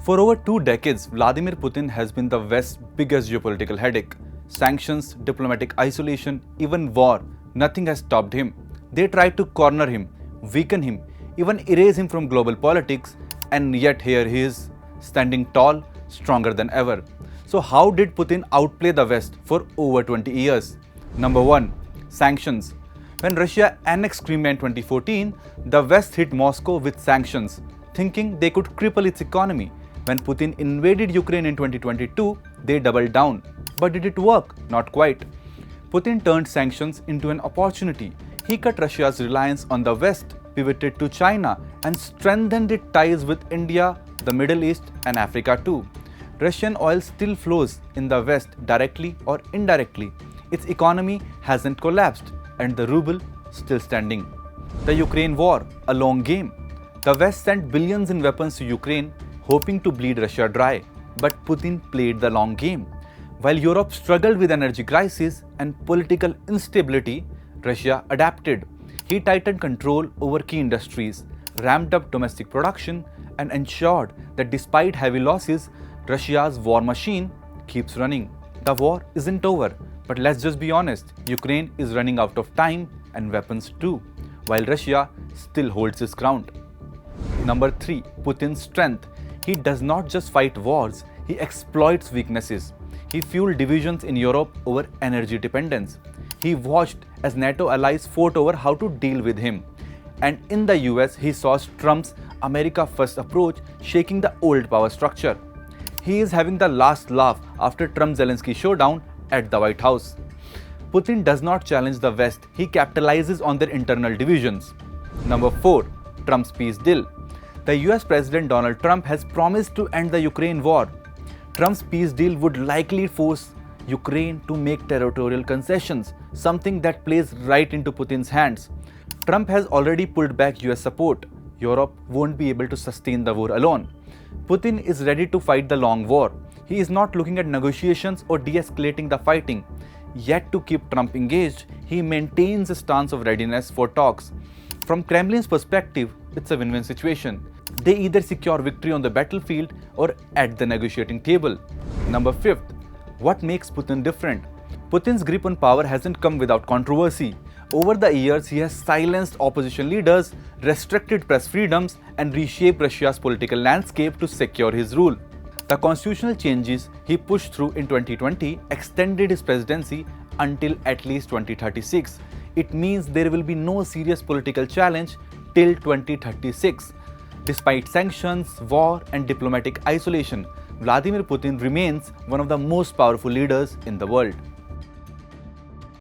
For over 2 decades, Vladimir Putin has been the West's biggest geopolitical headache. Sanctions, diplomatic isolation, even war, nothing has stopped him. They tried to corner him, weaken him, even erase him from global politics, and yet here he is, standing tall, stronger than ever. So how did Putin outplay the West for over 20 years? Number 1. Sanctions. When Russia annexed Crimea in 2014, the West hit Moscow with sanctions, thinking they could cripple its economy. When Putin invaded Ukraine in 2022, they doubled down. But did it work? Not quite. Putin turned sanctions into an opportunity. He cut Russia's reliance on the West, pivoted to China, and strengthened its ties with India, the Middle East, and Africa too. Russian oil still flows in the West directly or indirectly. Its economy hasn't collapsed, and the ruble still standing. The Ukraine war, a long game. The West sent billions in weapons to Ukraine, hoping to bleed Russia dry. But Putin played the long game. While Europe struggled with energy crisis and political instability, Russia adapted. He tightened control over key industries, ramped up domestic production, and ensured that despite heavy losses, Russia's war machine keeps running. The war isn't over, but let's just be honest, Ukraine is running out of time and weapons too, while Russia still holds its ground. Number 3. Putin's strength. He does not just fight wars, he exploits weaknesses. He fueled divisions in Europe over energy dependence. He watched as NATO allies fought over how to deal with him. And in the US, he saw Trump's America First approach shaking the old power structure. He is having the last laugh after Trump-Zelensky showdown at the White House. Putin does not challenge the West, he capitalizes on their internal divisions. Number 4. Trump's peace deal. The US President Donald Trump has promised to end the Ukraine war. Trump's peace deal would likely force Ukraine to make territorial concessions, something that plays right into Putin's hands. Trump has already pulled back US support. Europe won't be able to sustain the war alone. Putin is ready to fight the long war. He is not looking at negotiations or de-escalating the fighting. Yet to keep Trump engaged, he maintains a stance of readiness for talks. From Kremlin's perspective, it's a win-win situation. They either secure victory on the battlefield or at the negotiating table. Number 5. What makes Putin different? Putin's grip on power hasn't come without controversy. Over the years, he has silenced opposition leaders, restricted press freedoms, and reshaped Russia's political landscape to secure his rule. The constitutional changes he pushed through in 2020 extended his presidency until at least 2036. It means there will be no serious political challenge till 2036. Despite sanctions, war, and diplomatic isolation, Vladimir Putin remains one of the most powerful leaders in the world.